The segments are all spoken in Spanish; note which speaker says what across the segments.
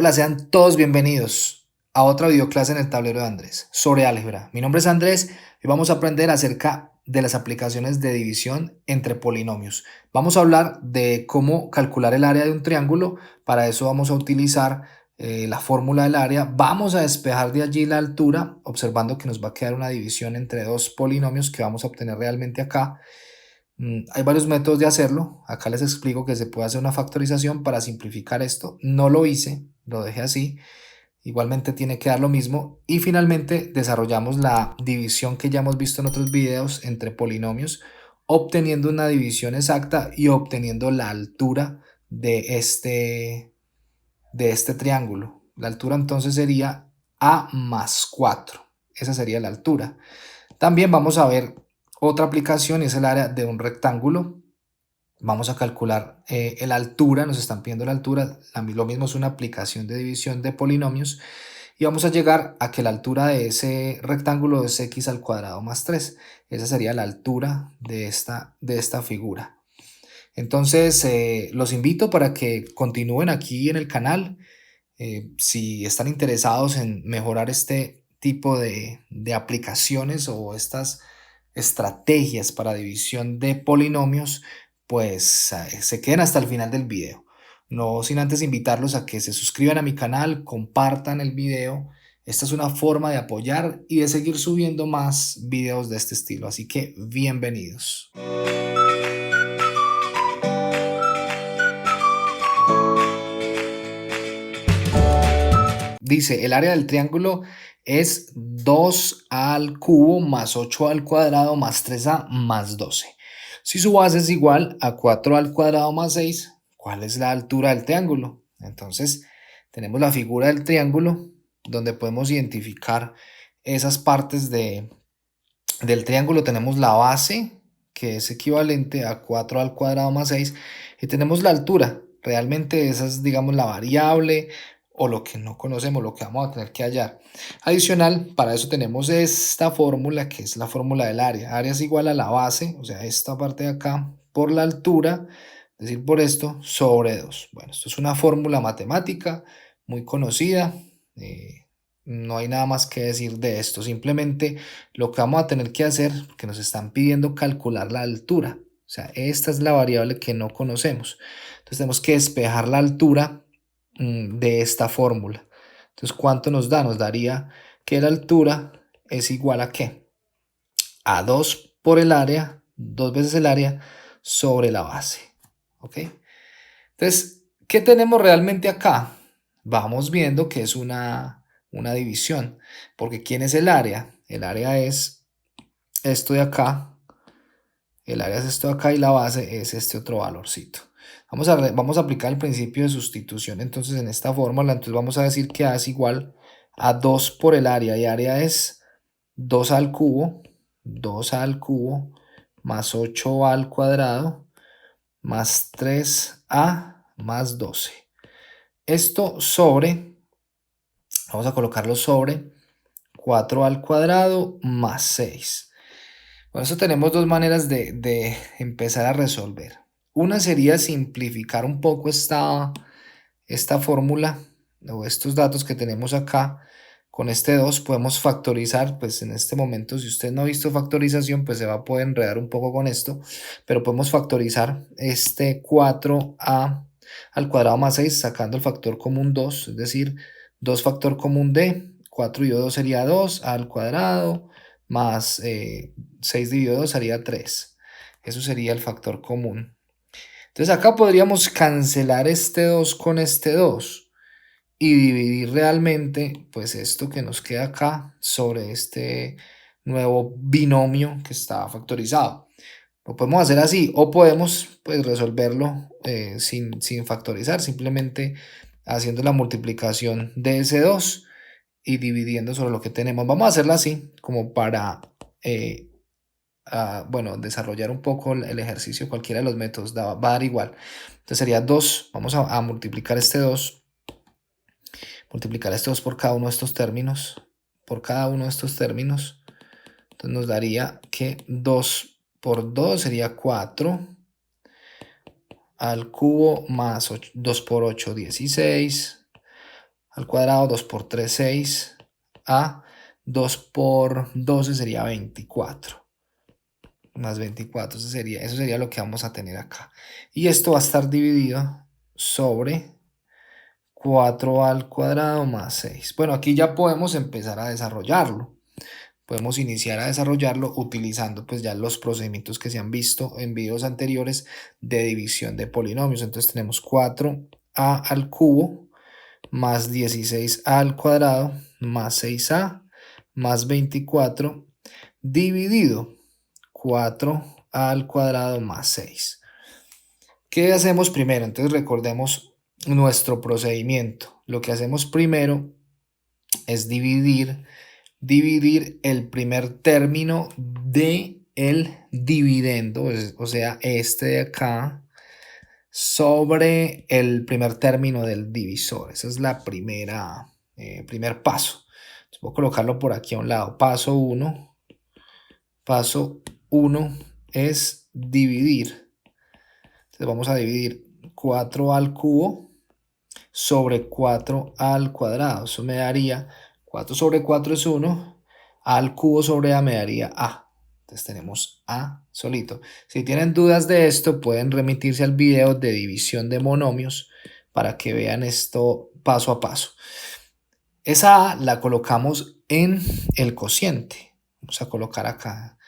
Speaker 1: Hola, sean todos bienvenidos a otra videoclase en el tablero de Andrés sobre álgebra. Mi nombre es Andrés y vamos a aprender acerca de las aplicaciones de división entre polinomios. Vamos a hablar de cómo calcular el área de un triángulo. Para eso vamos a utilizar la fórmula del área. Vamos a despejar de allí la altura, observando que nos va a quedar una división entre dos polinomios que vamos a obtener realmente acá. Hay varios métodos de hacerlo. Acá les explico que se puede hacer una factorización para simplificar esto. No lo hice, lo dejé así. Igualmente tiene que dar lo mismo. Y finalmente desarrollamos la división que ya hemos visto en otros videos entre polinomios, obteniendo una división exacta y obteniendo la altura de este triángulo. La altura entonces sería a más 4. Esa sería la altura. También vamos a ver otra aplicación, y es el área de un rectángulo. Vamos a calcular la altura, nos están pidiendo la altura, lo mismo es una aplicación de división de polinomios, y vamos a llegar a que la altura de ese rectángulo es x al cuadrado más 3. Esa sería la altura de esta figura. Entonces, los invito para que continúen aquí en el canal. Si están interesados en mejorar este tipo de aplicaciones o estas estrategias para división de polinomios, pues se queden hasta el final del video. No sin antes invitarlos a que se suscriban a mi canal, compartan el video. Esta es una forma de apoyar y de seguir subiendo más videos de este estilo, así que bienvenidos. Dice, el área del triángulo es 2 al cubo más 8 al cuadrado más 3a más 12. Si su base es igual a 4 al cuadrado más 6, ¿cuál es la altura del triángulo? Entonces, tenemos la figura del triángulo donde podemos identificar esas partes del triángulo. Tenemos la base, que es equivalente a 4 al cuadrado más 6, y tenemos la altura. Realmente esa es, digamos, la variable o lo que no conocemos, lo que vamos a tener que hallar. Adicional, para eso tenemos esta fórmula, que es la fórmula del área. Área es igual a la base, o sea, esta parte de acá, por la altura, es decir, por esto, sobre 2. Bueno, esto es una fórmula matemática muy conocida. No hay nada más que decir de esto. Simplemente lo que vamos a tener que hacer, que nos están pidiendo calcular la altura. O sea, esta es la variable que no conocemos. Entonces tenemos que despejar la altura de esta fórmula. Entonces, ¿cuánto nos da? Nos daría que la altura es igual a ¿qué? A 2 por el área, 2 veces el área sobre la base. ¿Ok? Entonces, ¿qué tenemos realmente acá? Vamos viendo que es una división, porque ¿quién es el área? El área es esto de acá, el área es esto de acá y la base es este otro valorcito. Vamos a aplicar el principio de sustitución entonces en esta fórmula. Entonces vamos a decir que A es igual a 2 por el área, y área es 2 al cubo más 8 al cuadrado más 3a más 12. Esto sobre, vamos a colocarlo sobre 4 al cuadrado más 6. Con eso tenemos dos maneras de empezar a resolver. Una sería simplificar un poco esta fórmula o estos datos que tenemos acá. Con este 2 podemos factorizar, pues en este momento, si usted no ha visto factorización, pues se va a poder enredar un poco con esto, pero podemos factorizar este 4a al cuadrado más 6 sacando el factor común 2, es decir, 2 factor común de 4 dividido 2 sería 2 al cuadrado más 6 dividido 2 sería 3. Eso sería el factor común. Entonces acá podríamos cancelar este 2 con este 2 y dividir realmente pues esto que nos queda acá sobre este nuevo binomio que está factorizado. Lo podemos hacer así, o podemos pues resolverlo sin factorizar, simplemente haciendo la multiplicación de ese 2 y dividiendo sobre lo que tenemos. Vamos a hacerlo así como para bueno, desarrollar un poco el ejercicio. Cualquiera de los métodos va a dar igual. Entonces sería 2, vamos a multiplicar este 2, multiplicar este 2 por cada uno de estos términos, entonces nos daría que 2 por 2 sería 4 al cubo más 2 por 8, 16, al cuadrado, 2 por 3, 6, a 2 por 12 sería 24, más 24, eso sería lo que vamos a tener acá. Y esto va a estar dividido sobre 4 al cuadrado más 6. Bueno, aquí ya podemos empezar a desarrollarlo. Podemos iniciar a desarrollarlo utilizando pues ya los procedimientos que se han visto en videos anteriores de división de polinomios. Entonces tenemos 4a al cubo más 16a al cuadrado más 6a más 24 dividido 4a al cuadrado más 6. ¿Qué hacemos primero? Entonces recordemos nuestro procedimiento. Lo que hacemos primero es dividir el primer término de el dividendo, o sea, este de acá, sobre el primer término del divisor. Ese es la primer paso. Entonces voy a colocarlo por aquí a un lado. Paso 1. Paso 1 es dividir. Entonces vamos a dividir 4 al cubo sobre 4 al cuadrado. Eso me daría 4 sobre 4 es 1. A al cubo sobre a me daría a. Entonces tenemos a solito. Si tienen dudas de esto, pueden remitirse al video de división de monomios para que vean esto paso a paso. Esa a la colocamos en el cociente. Vamos a colocar acá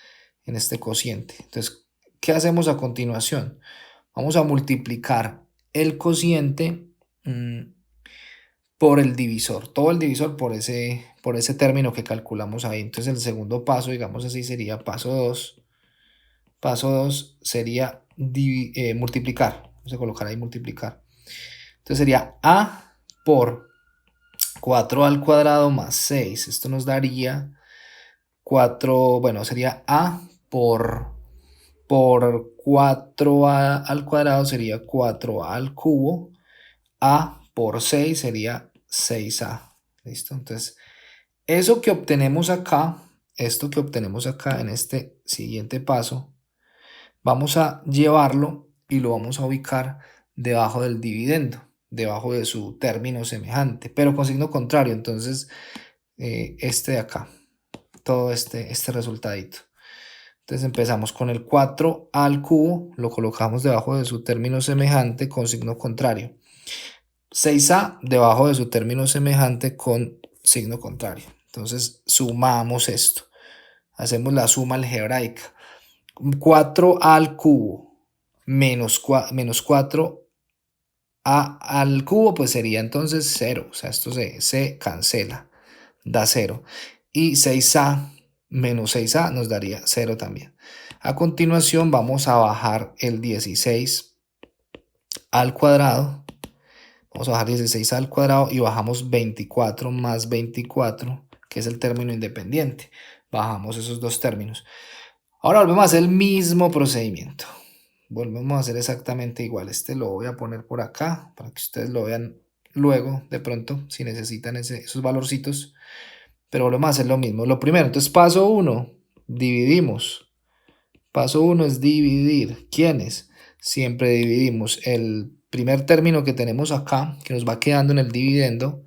Speaker 1: en este cociente. Entonces, ¿qué hacemos a continuación? Vamos a multiplicar el cociente por el divisor, todo el divisor por ese término que calculamos ahí. Entonces el segundo paso, digamos así, sería paso 2. Paso 2 sería multiplicar. Vamos a colocar ahí multiplicar. Entonces sería a por 4 al cuadrado más 6. Esto nos daría 4, bueno, sería a por 4a al cuadrado sería 4a al cubo. A por 6 sería 6a. ¿Listo? Entonces, esto que obtenemos acá en este siguiente paso, vamos a llevarlo y lo vamos a ubicar debajo del dividendo, debajo de su término semejante, pero con signo contrario. Entonces, este de acá, todo este resultadito. Entonces empezamos con el 4 al cubo, lo colocamos debajo de su término semejante con signo contrario. 6a debajo de su término semejante con signo contrario. Entonces sumamos esto. Hacemos la suma algebraica. 4a al cubo menos 4a al cubo, pues sería entonces 0. O sea, esto se cancela, da 0. Y 6a menos 6a nos daría 0 también. A continuación vamos a bajar el 16 al cuadrado. Vamos a bajar 16 al cuadrado y bajamos 24 más 24, que es el término independiente. Bajamos esos dos términos. Ahora volvemos a hacer el mismo procedimiento. Volvemos a hacer exactamente igual. Este lo voy a poner por acá para que ustedes lo vean luego, de pronto, si necesitan esos valorcitos. Pero volvemos a hacer lo mismo. Lo primero, entonces paso 1, dividimos. Paso 1 es dividir. ¿Quiénes? Siempre dividimos el primer término que tenemos acá, que nos va quedando en el dividendo,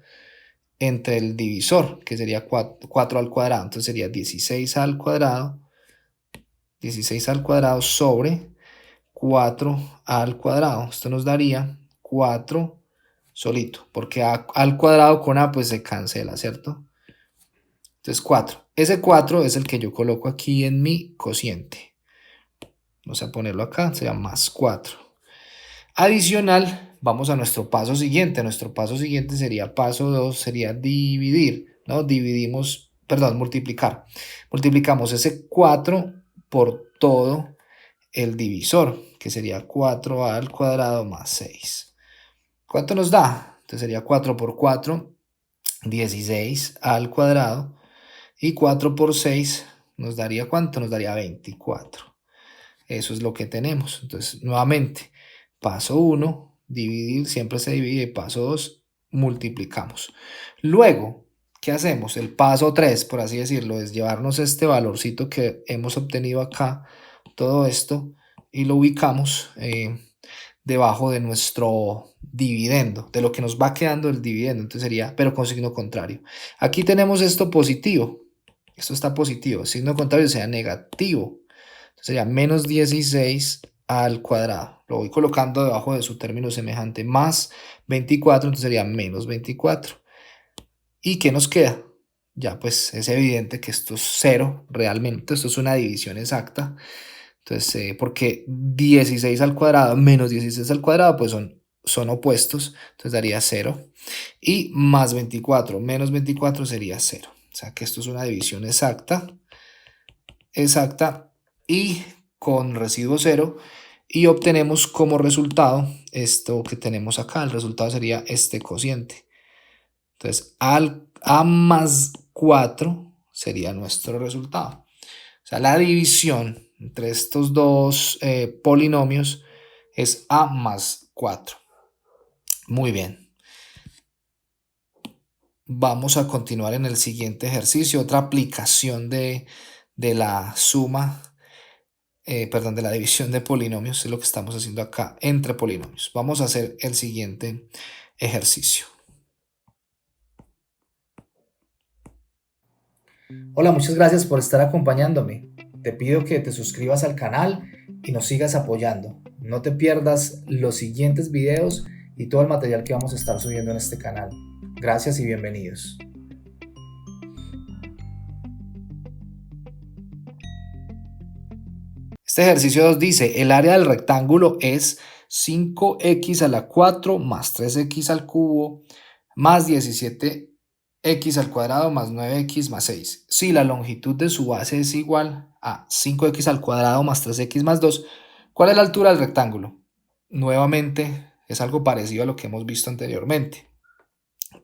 Speaker 1: entre el divisor, que sería 4 al cuadrado. Entonces sería 16 al cuadrado sobre 4 al cuadrado. Esto nos daría 4 solito, porque a al cuadrado con a pues se cancela, ¿cierto? Entonces 4. Ese 4 es el que yo coloco aquí en mi cociente. Vamos a ponerlo acá, sería más 4. Adicional, vamos a nuestro paso siguiente. Nuestro paso siguiente sería paso 2, sería dividir, ¿no? Multiplicar. Multiplicamos ese 4 por todo el divisor, que sería 4a al cuadrado más 6. ¿Cuánto nos da? Entonces sería 4 por 4, 16 al cuadrado. Y 4 por 6 nos daría ¿cuánto? Nos daría 24. Eso es lo que tenemos. Entonces, nuevamente, paso 1, dividir, siempre se divide. Paso 2, multiplicamos. Luego, ¿qué hacemos? El paso 3, por así decirlo, es llevarnos este valorcito que hemos obtenido acá, todo esto, y lo ubicamos debajo de nuestro dividendo, de lo que nos va quedando el dividendo. Entonces sería, pero con signo contrario. Aquí tenemos esto positivo. Esto está positivo. Signo contrario sea negativo. Entonces sería menos 16 al cuadrado. Lo voy colocando debajo de su término semejante. Más 24, entonces sería menos 24. ¿Y qué nos queda? Ya pues es evidente que esto es cero realmente. Esto es una división exacta. Entonces, porque 16 al cuadrado menos 16 al cuadrado, pues son opuestos. Entonces daría 0. Y más 24 menos 24 sería 0. O sea que esto es una división exacta. Exacta. Y con residuo 0. Y obtenemos como resultado esto que tenemos acá. El resultado sería este cociente. Entonces, A más 4 sería nuestro resultado. O sea, la división entre estos dos polinomios es A más 4. Muy bien. Vamos a continuar en el siguiente ejercicio. Otra aplicación de la suma, perdón, de la división de polinomios. Es lo que estamos haciendo acá entre polinomios. Vamos a hacer el siguiente ejercicio. Hola, muchas gracias por estar acompañándome. Te pido que te suscribas al canal y nos sigas apoyando. No te pierdas los siguientes videos y todo el material que vamos a estar subiendo en este canal. Gracias y bienvenidos. Este ejercicio 2 dice, el área del rectángulo es 5x a la 4 más 3x al cubo más 17x al cuadrado más 9x más 6. Si la longitud de su base es igual a 5x al cuadrado más 3x más 2, ¿cuál es la altura del rectángulo? Nuevamente es algo parecido a lo que hemos visto anteriormente.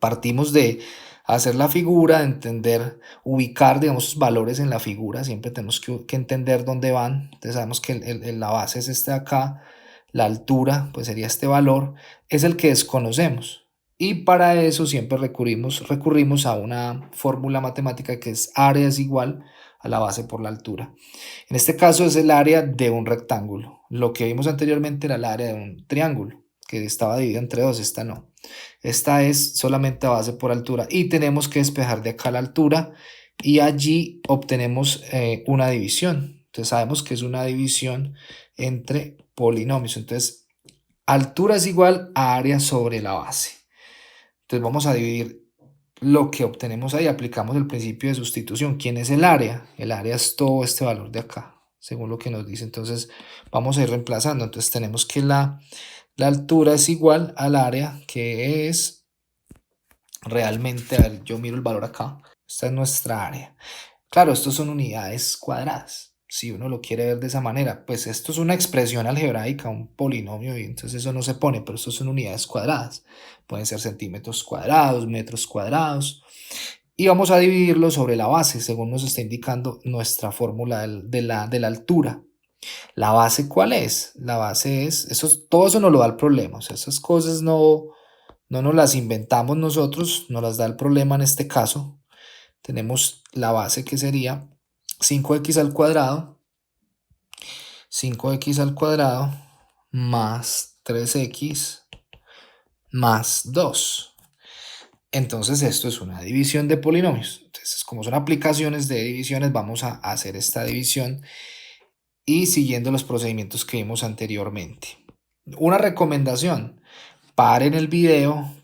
Speaker 1: Partimos de hacer la figura, de entender, ubicar, digamos, sus valores en la figura. Siempre tenemos que entender dónde van. Entonces sabemos que la base es este de acá, la altura pues sería este valor, es el que desconocemos. Y para eso siempre recurrimos a una fórmula matemática que es área es igual a la base por la altura. En este caso es el área de un rectángulo. Lo que vimos anteriormente era el área de un triángulo, que estaba dividida entre dos, esta no. Esta es solamente a base por altura y tenemos que despejar de acá la altura y allí obtenemos una división. Entonces sabemos que es una división entre polinomios. Entonces altura es igual a área sobre la base. Entonces vamos a dividir lo que obtenemos ahí. Aplicamos el principio de sustitución. ¿Quién es el área? El área es todo este valor de acá, según lo que nos dice. Entonces vamos a ir reemplazando. Entonces tenemos que la altura es igual al área, que es realmente, a ver, yo miro el valor acá. Esta es nuestra área. Claro, estos son unidades cuadradas. Si uno lo quiere ver de esa manera, pues esto es una expresión algebraica, un polinomio, y entonces eso no se pone, pero estos son unidades cuadradas. Pueden ser centímetros cuadrados, metros cuadrados. Y vamos a dividirlo sobre la base, según nos está indicando nuestra fórmula de la altura. ¿La base cuál es? La base es, todo eso nos lo da el problema. O sea, esas cosas no nos las inventamos nosotros, nos las da el problema en este caso. Tenemos la base que sería 5x al cuadrado, 5x al cuadrado más 3x más 2. Entonces esto es una división de polinomios. Entonces, como son aplicaciones de divisiones, vamos a hacer esta división y siguiendo los procedimientos que vimos anteriormente. Una recomendación, para el video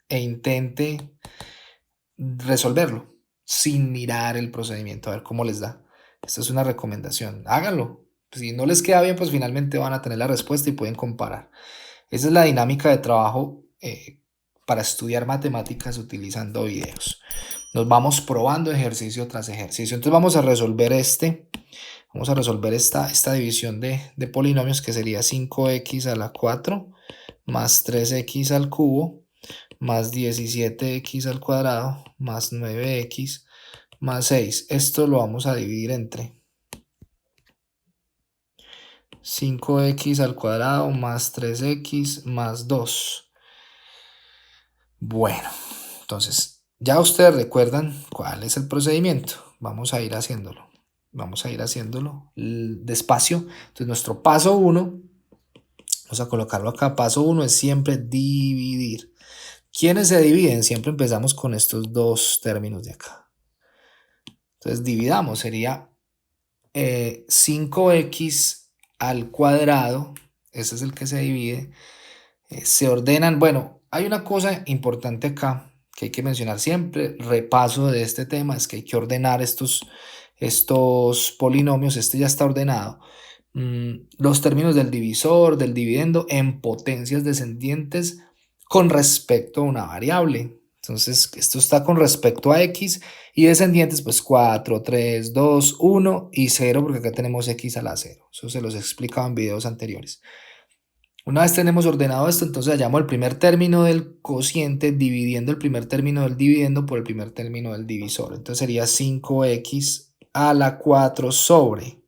Speaker 1: e intente resolverlo sin mirar el procedimiento, a ver cómo les da. Esta es una recomendación, háganlo. Si no les queda bien, pues finalmente van a tener la respuesta y pueden comparar. Esa es la dinámica de trabajo para estudiar matemáticas utilizando videos. Nos vamos probando ejercicio tras ejercicio. Entonces vamos a resolver esta división de polinomios, que sería 5x a la 4 más 3x al cubo más 17x al cuadrado más 9x más 6. Esto lo vamos a dividir entre 5x al cuadrado más 3x más 2. Bueno, entonces ya ustedes recuerdan cuál es el procedimiento. Vamos a ir haciéndolo. Vamos a ir haciéndolo despacio. Entonces nuestro paso 1 Vamos a colocarlo acá. Paso 1 es siempre dividir. ¿Quiénes se dividen? Siempre empezamos con estos dos términos de acá. Entonces dividamos, sería 5x al cuadrado, ese es el que se divide. Se ordenan, bueno, hay una cosa importante acá que hay que mencionar siempre, repaso de este tema, es que hay que ordenar estos polinomios, este ya está ordenado. Los términos del divisor, del dividendo en potencias descendientes con respecto a una variable. Entonces, esto está con respecto a x y descendientes, pues 4, 3, 2, 1 y 0, porque acá tenemos x a la 0. Eso se los he explicado en videos anteriores. Una vez tenemos ordenado esto, entonces hallamos el primer término del cociente dividiendo el primer término del dividendo por el primer término del divisor. Entonces sería 5x a la 4 sobre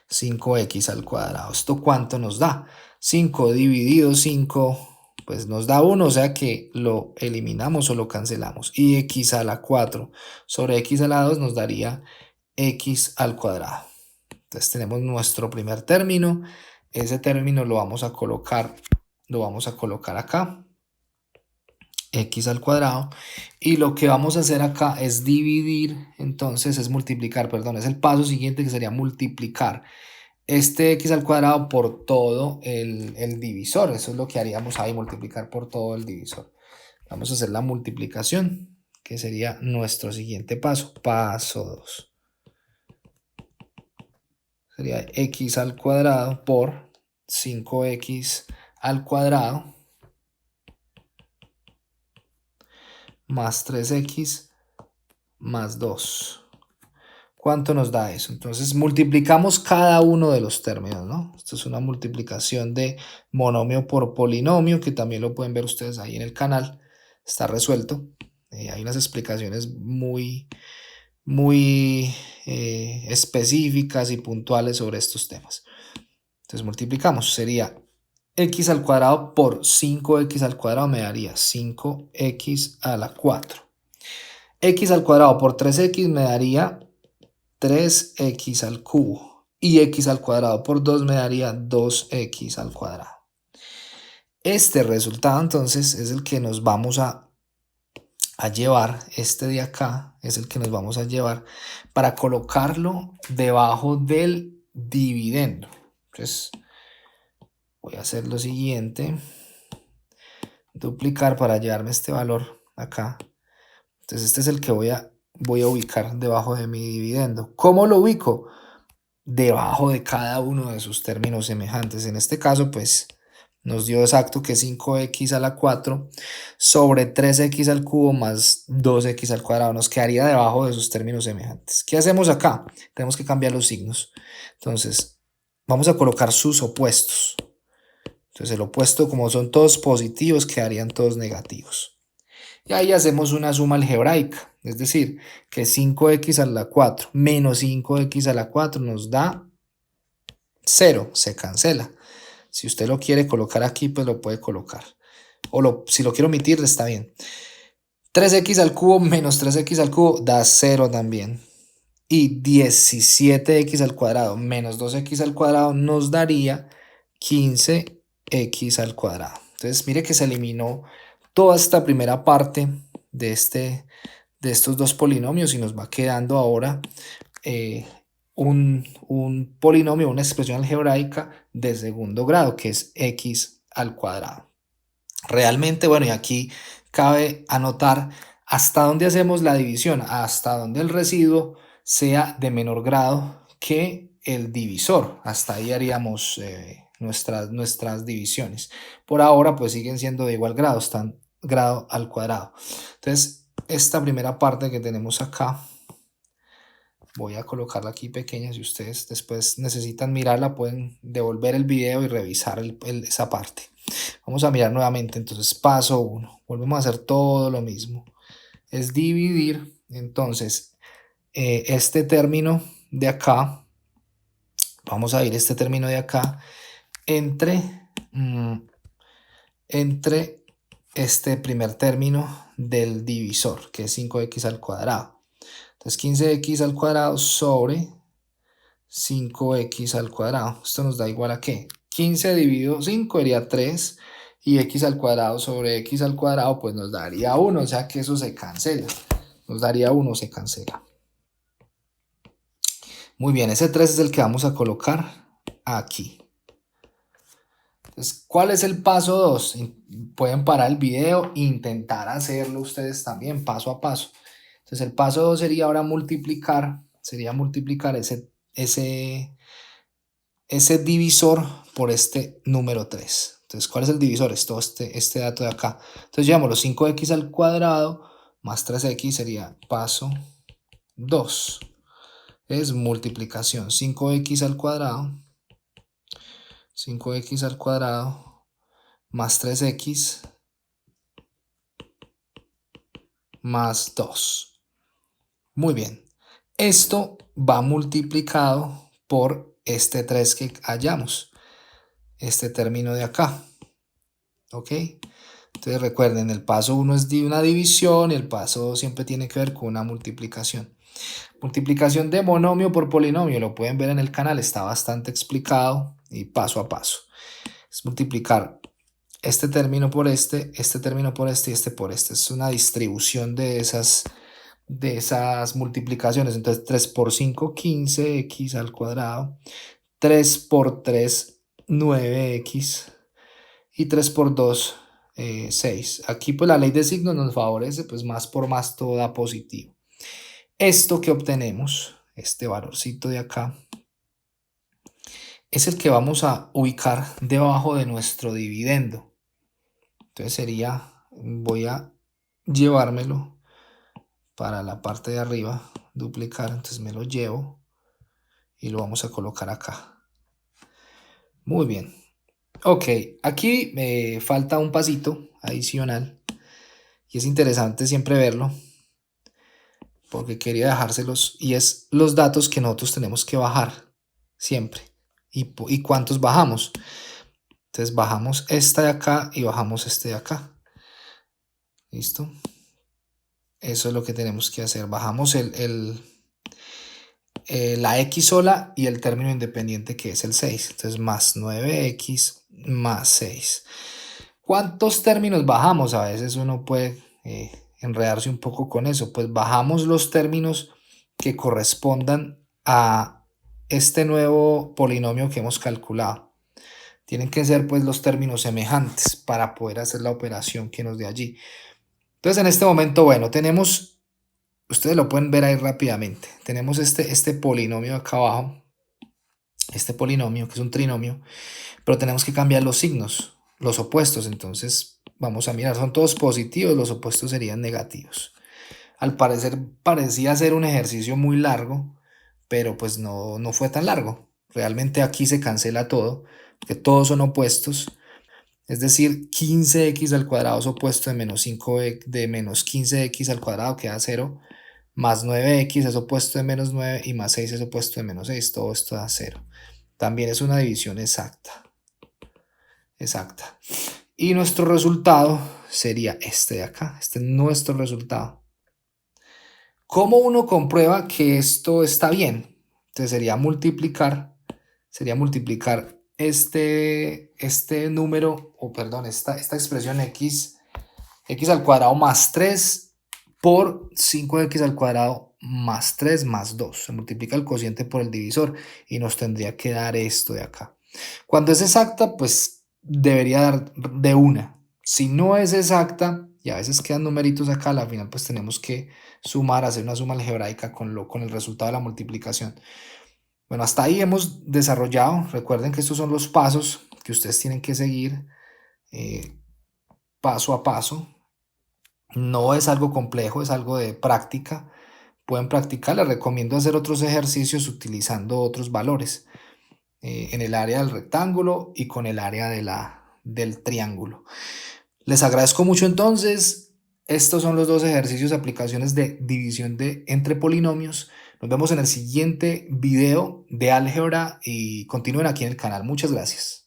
Speaker 1: 5x al cuadrado. ¿Esto cuánto nos da? 5 dividido 5, pues nos da 1, o sea que lo eliminamos o lo cancelamos. Y x a la 4 sobre x a la 2 nos daría x al cuadrado. Entonces tenemos nuestro primer término. Ese término lo vamos a colocar acá, x al cuadrado, y lo que vamos a hacer acá es dividir, entonces es multiplicar, perdón, es el paso siguiente que sería multiplicar este x al cuadrado por todo el divisor. Eso es lo que haríamos ahí, multiplicar por todo el divisor. Vamos a hacer la multiplicación, que sería nuestro siguiente paso, paso 2. Sería x al cuadrado por 5x al cuadrado más 3x más 2. ¿Cuánto nos da eso? Entonces multiplicamos cada uno de los términos, ¿no? Esto es una multiplicación de monomio por polinomio, que también lo pueden ver ustedes ahí en el canal. Está resuelto. Hay unas explicaciones muy específicas y puntuales sobre estos temas. Entonces multiplicamos, sería x al cuadrado por 5x al cuadrado me daría 5x a la 4. X al cuadrado por 3x me daría 3x al cubo. Y x al cuadrado por 2 me daría 2x al cuadrado. Este resultado entonces es el que nos vamos a llevar, este de acá es el que nos vamos a llevar para colocarlo debajo del dividendo. Entonces voy a hacer lo siguiente, duplicar para llevarme este valor acá. Entonces este es el que voy a ubicar debajo de mi dividendo. ¿Cómo lo ubico? Debajo de cada uno de sus términos semejantes. En este caso, pues nos dio exacto que 5x a la 4 sobre 3x al cubo más 2x al cuadrado. Nos quedaría debajo de sus términos semejantes. ¿Qué hacemos acá? Tenemos que cambiar los signos. Entonces, vamos a colocar sus opuestos. Entonces, el opuesto, como son todos positivos, quedarían todos negativos. Y ahí hacemos una suma algebraica. Es decir, que 5x a la 4 menos 5x a la 4 nos da 0, se cancela. Si usted lo quiere colocar aquí, pues lo puede colocar. Si lo quiero omitir, está bien. 3x al cubo menos 3x al cubo da 0 también. Y 17x al cuadrado menos 2x al cuadrado nos daría 15x al cuadrado. Entonces, mire que se eliminó toda esta primera parte de estos dos polinomios y nos va quedando ahora un polinomio, una expresión algebraica de segundo grado, que es x al cuadrado. Realmente, bueno, y aquí cabe anotar hasta dónde hacemos la división, hasta donde el residuo sea de menor grado que el divisor. Hasta ahí haríamos nuestras divisiones. Por ahora, pues siguen siendo de igual grado, están grado al cuadrado. Entonces, esta primera parte que tenemos acá, voy a colocarla aquí pequeña. Si ustedes después necesitan mirarla, pueden devolver el video y revisar esa parte. Vamos a mirar nuevamente. Entonces, paso 1. Volvemos a hacer todo lo mismo. Es dividir. Entonces, este término de acá, vamos a ir este término de acá entre este primer término del divisor, que es 5x al cuadrado. Entonces 15x al cuadrado sobre 5x al cuadrado. Esto nos da igual a ¿qué? 15 dividido 5 sería 3 y x al cuadrado sobre x al cuadrado pues nos daría 1, o sea que eso se cancela. Nos daría 1, se cancela. Muy bien, ese 3 es el que vamos a colocar aquí. Entonces, ¿cuál es el paso 2? Pueden parar el video e intentar hacerlo ustedes también, paso a paso. Entonces, el paso 2 sería ahora multiplicar, ese divisor por este número 3. Entonces, ¿cuál es el divisor? Es todo este dato de acá. Entonces, llevamos 5x al cuadrado más 3x sería paso 2. Es multiplicación. 5x al cuadrado. 5x al cuadrado más 3x más 2. Muy bien. Esto va multiplicado por este 3 que hallamos. Este término de acá. ¿Ok? Entonces recuerden, el paso 1 es de una división y el paso 2 siempre tiene que ver con una multiplicación. Multiplicación de monomio por polinomio, lo pueden ver en el canal, está bastante explicado y paso a paso. Es multiplicar este término por este término por este y este por este. Es una distribución de esas multiplicaciones. Entonces 3 por 5, 15x al cuadrado. 3 por 3, 9x. Y 3 por 2, 6. Aquí pues la ley de signos nos favorece, pues más por más todo da positivo. Esto que obtenemos, este valorcito de acá, es el que vamos a ubicar debajo de nuestro dividendo. Entonces sería, voy a llevármelo para la parte de arriba, duplicar, entonces me lo llevo y lo vamos a colocar acá. Muy bien. Ok, aquí me falta un pasito adicional y es interesante siempre verlo porque quería dejárselos y es los datos que nosotros tenemos que bajar siempre y cuántos bajamos. Entonces bajamos esta de acá y bajamos este de acá. ¿Listo? Eso es lo que tenemos que hacer. Bajamos la x sola y el término independiente que es el 6. Entonces más 9x más 6. ¿Cuántos términos bajamos? A veces uno puede enredarse un poco con eso. Pues bajamos los términos que correspondan a este nuevo polinomio que hemos calculado. Tienen que ser pues los términos semejantes para poder hacer la operación que nos dé allí. Entonces en este momento, bueno, tenemos, ustedes lo pueden ver ahí rápidamente. Tenemos este polinomio acá abajo, este polinomio que es un trinomio, pero tenemos que cambiar los signos, los opuestos. Entonces vamos a mirar, son todos positivos, los opuestos serían negativos. Al parecer parecía ser un ejercicio muy largo, pero pues no fue tan largo. Realmente aquí se cancela todo, porque todos son opuestos. Es decir, 15x al cuadrado es opuesto de menos 5 de menos 15x al cuadrado queda 0, más 9x es opuesto de menos 9 y más 6 es opuesto de menos 6, todo esto da 0. También es una división exacta. Y nuestro resultado sería este de acá, este es nuestro resultado. ¿Cómo uno comprueba que esto está bien? Entonces sería multiplicar este número, o perdón, esta expresión x al cuadrado más 3 por 5x al cuadrado más 3 más 2. Se multiplica el cociente por el divisor y nos tendría que dar esto de acá. Cuando es exacta, pues debería dar de una. Si no es exacta, y a veces quedan numeritos acá, al final pues tenemos que sumar, hacer una suma algebraica con el resultado de la multiplicación. Bueno, hasta ahí hemos desarrollado. Recuerden que estos son los pasos que ustedes tienen que seguir paso a paso. No es algo complejo, es algo de práctica. Pueden practicar, les recomiendo hacer otros ejercicios utilizando otros valores en el área del rectángulo y con el área del triángulo. Les agradezco mucho entonces. Estos son los dos ejercicios, aplicaciones de división entre polinomios. Nos vemos en el siguiente video de álgebra y continúen aquí en el canal. Muchas gracias.